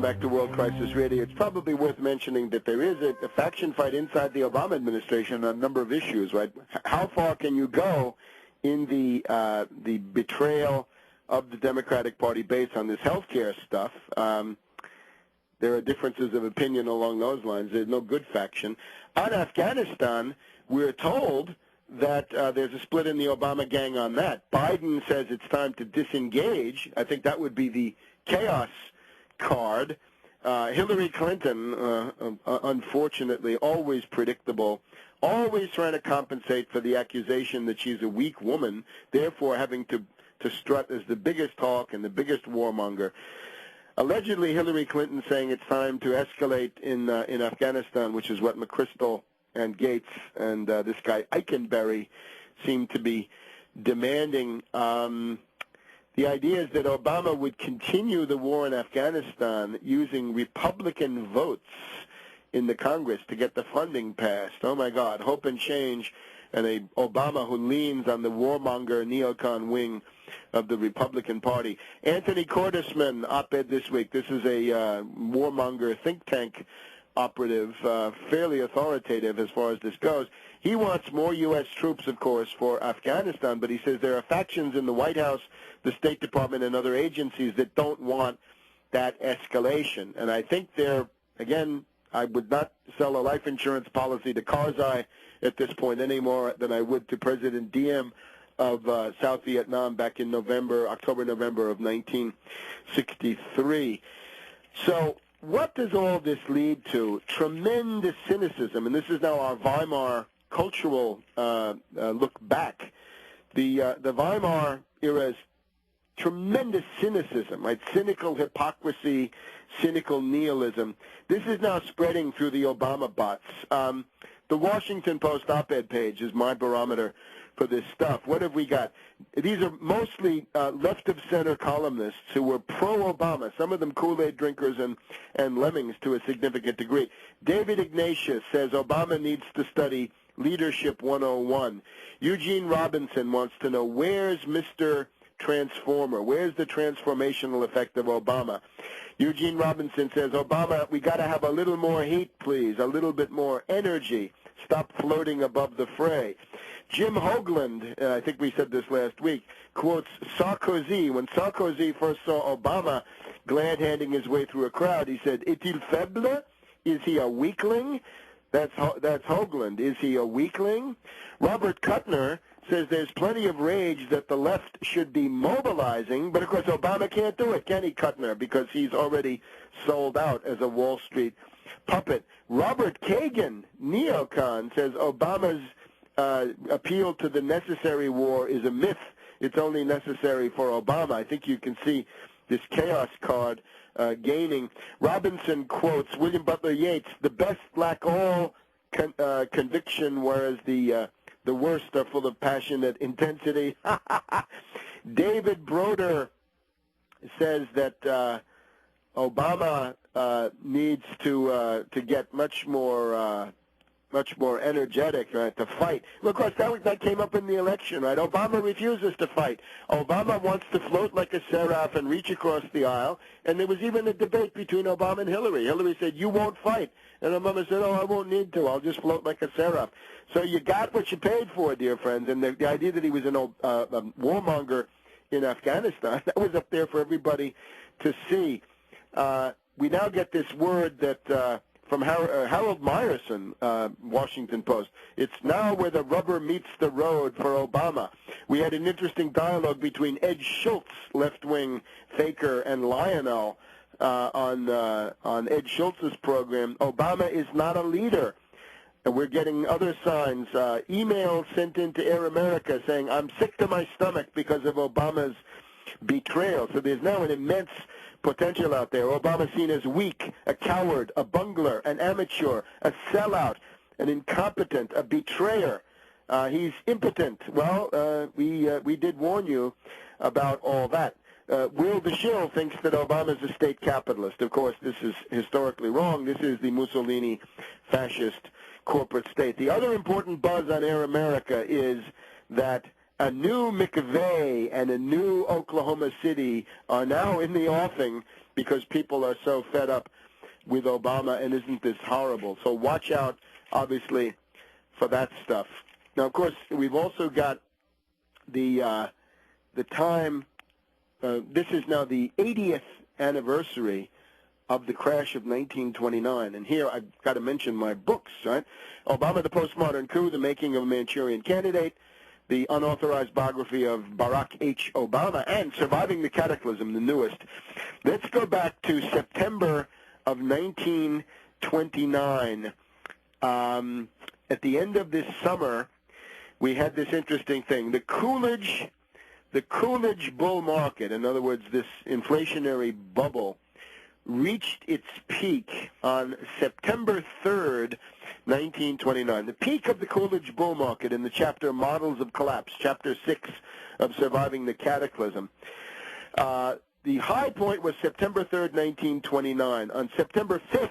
Welcome back to World Crisis Radio. It's probably worth mentioning that there is a faction fight inside the Obama administration on a number of issues, right? How far can you go in the betrayal of the Democratic Party base on this health care stuff? There are differences of opinion along those lines. There's no good faction. On Afghanistan, we're told that there's a split in the Obama gang on that. Biden says it's time to disengage. I think that would be the chaos card. Hillary Clinton, unfortunately, always predictable, always trying to compensate for the accusation that she's a weak woman, therefore having to strut as the biggest hawk and the biggest warmonger. Allegedly, Hillary Clinton saying it's time to escalate in Afghanistan, which is what McChrystal and Gates and this guy Eikenberry seem to be demanding. The idea is that Obama would continue the war in Afghanistan using Republican votes in the Congress to get the funding passed. Oh, my God, hope and change, and a Obama who leans on the warmonger neocon wing of the Republican Party. Anthony Cordesman, op-ed this week. This is a warmonger think tank operative, fairly authoritative as far as this goes. He wants more U.S. troops, of course, for Afghanistan, but he says there are factions in the White House, the State Department, and other agencies that don't want that escalation. And I think they're, again, I would not sell a life insurance policy to Karzai at this point any more than I would to President Diem of South Vietnam back in October, November of 1963. So what does all this lead to? Tremendous cynicism, and this is now our Weimar cultural look back. The Weimar era's tremendous cynicism, right? Cynical hypocrisy, cynical nihilism. This is now spreading through the Obama bots. The Washington Post op-ed page is my barometer for this stuff. What have we got? These are mostly left-of-center columnists who were pro-Obama, some of them Kool-Aid drinkers and lemmings to a significant degree. David Ignatius says Obama needs to study Leadership 101. Eugene Robinson wants to know, where's Mr. Transformer? Where's the transformational effect of Obama? Eugene Robinson says, Obama, we got to have a little more heat, please, a little bit more energy. Stop floating above the fray. Jim Hoagland, I think we said this last week, quotes Sarkozy. When Sarkozy first saw Obama glad-handing his way through a crowd, he said, Est-il faible? Is he a weakling? That's Hoagland. Is he a weakling? Robert Kuttner says there's plenty of rage that the left should be mobilizing, but of course Obama can't do it, can he, Kuttner, because he's already sold out as a Wall Street puppet. Robert Kagan, neocon, says Obama's appeal to the necessary war is a myth. It's only necessary for Obama. I think you can see this chaos card gaining. Robinson quotes William Butler Yeats, the best lack all conviction, whereas the worst are full of passionate intensity. David Broder says that Obama needs to get much more energetic, right, to fight. Well, of course, that came up in the election, right? Obama refuses to fight. Obama wants to float like a seraph and reach across the aisle, and there was even a debate between Obama and Hillary. Hillary said, you won't fight. And Obama said, oh, I won't need to. I'll just float like a seraph. So you got what you paid for, dear friends, and the idea that he was a warmonger in Afghanistan, that was up there for everybody to see. We now get this word that from Harold Meyerson, Washington Post. It's now where the rubber meets the road for Obama. We had an interesting dialogue between Ed Schultz, left-wing faker, and Lionel on Ed Schultz's program. Obama is not a leader. And we're getting other signs. Emails sent into Air America saying, I'm sick to my stomach because of Obama's betrayal. So there's now an immense potential out there. Obama seen as weak, a coward, a bungler, an amateur, a sellout, an incompetent, a betrayer. He's impotent. Well, we did warn you about all that. Will DeShill thinks that Obama's a state capitalist. Of course, this is historically wrong. This is the Mussolini fascist corporate state. The other important buzz on Air America is that a new McVeigh and a new Oklahoma City are now in the offing because people are so fed up with Obama and isn't this horrible. So watch out, obviously, for that stuff. Now, of course, we've also got the time. This is now the 80th anniversary of the crash of 1929. And here I've got to mention my books, right? Obama, the Postmodern Coup, The Making of a Manchurian Candidate, the unauthorized biography of Barack H. Obama, and Surviving the Cataclysm, the newest. Let's go back to September of 1929. At the end of this summer, we had this interesting thing. The Coolidge bull market, in other words, this inflationary bubble, reached its peak on September 3rd, 1929. The peak of the Coolidge bull market in the chapter Models of Collapse, chapter 6 of Surviving the Cataclysm. The high point was September 3rd, 1929. On September 5th,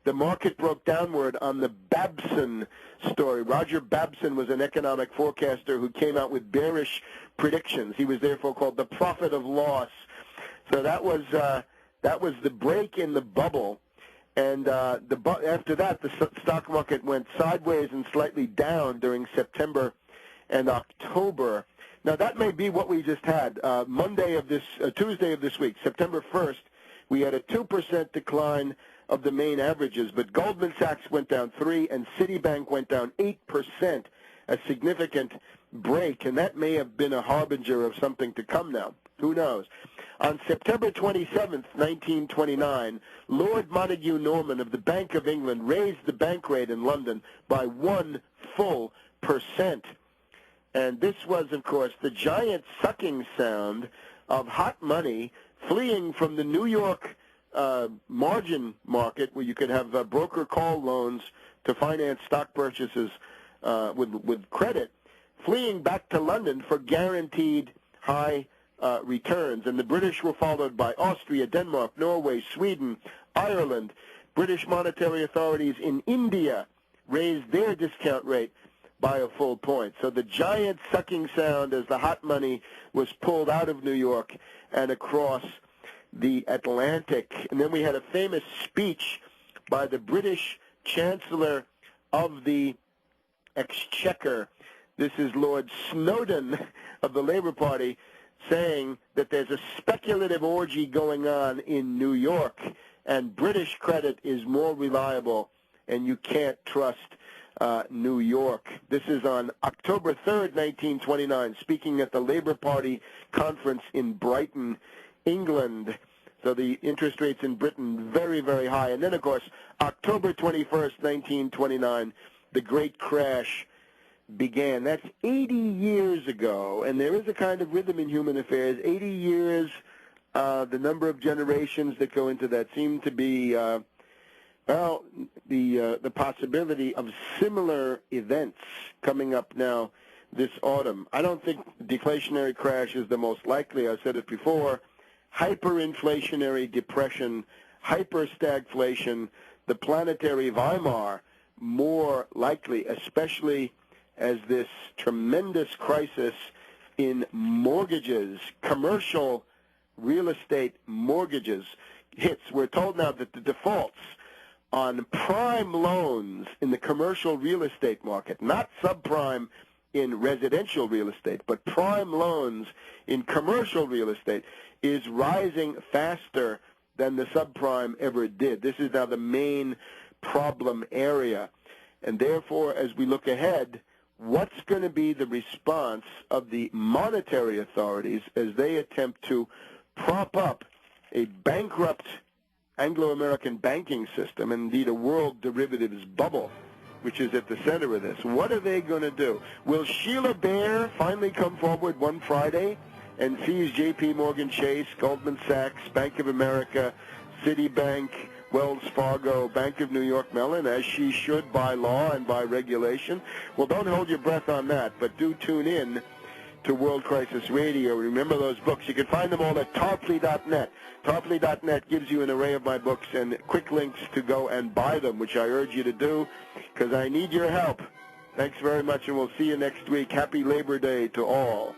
the market broke downward on the Babson story. Roger Babson was an economic forecaster who came out with bearish predictions. He was therefore called the prophet of loss. So that was the break in the bubble. And after that, the stock market went sideways and slightly down during September and October. Now, that may be what we just had. Tuesday of this week, September 1st, we had a 2% decline of the main averages, but Goldman Sachs went down 3% and Citibank went down 8%, a significant break, and that may have been a harbinger of something to come now. Who knows? On September 27th, 1929, Lord Montague Norman of the Bank of England raised the bank rate in London by 1 full percent. And this was, of course, the giant sucking sound of hot money fleeing from the New York margin market, where you could have broker call loans to finance stock purchases with credit, fleeing back to London for guaranteed high returns. And the British were followed by Austria, Denmark, Norway, Sweden, Ireland. British monetary authorities in India raised their discount rate by a full point. So the giant sucking sound as the hot money was pulled out of New York and across the Atlantic. And then we had a famous speech by the British Chancellor of the Exchequer. This is Lord Snowden of the Labour Party, saying that there's a speculative orgy going on in New York, and British credit is more reliable, and you can't trust New York. This is on October 3rd, 1929, speaking at the Labour Party conference in Brighton, England. So the interest rates in Britain very, very high. And then, of course, October 21st, 1929, the Great Crash began. That's 80 years ago, and there is a kind of rhythm in human affairs. 80 years, the number of generations that go into that seem to be, the possibility of similar events coming up now this autumn. I don't think deflationary crash is the most likely. I said it before. Hyperinflationary depression, hyperstagflation, the planetary Weimar, more likely, especially as this tremendous crisis in mortgages, commercial real estate mortgages hits. We're told now that the defaults on prime loans in the commercial real estate market, not subprime in residential real estate, but prime loans in commercial real estate, is rising faster than the subprime ever did. This is now the main problem area. And therefore, as we look ahead, what's going to be the response of the monetary authorities as they attempt to prop up a bankrupt Anglo-American banking system, and indeed a world derivatives bubble, which is at the center of this? What are they going to do? Will Sheila Bair finally come forward one Friday and seize J.P. Morgan Chase, Goldman Sachs, Bank of America, Citibank, Wells Fargo, Bank of New York Mellon, as she should by law and by regulation? Well, don't hold your breath on that, but do tune in to World Crisis Radio. Remember those books. You can find them all at Tarpley.net. Tarpley.net gives you an array of my books and quick links to go and buy them, which I urge you to do because I need your help. Thanks very much, and we'll see you next week. Happy Labor Day to all.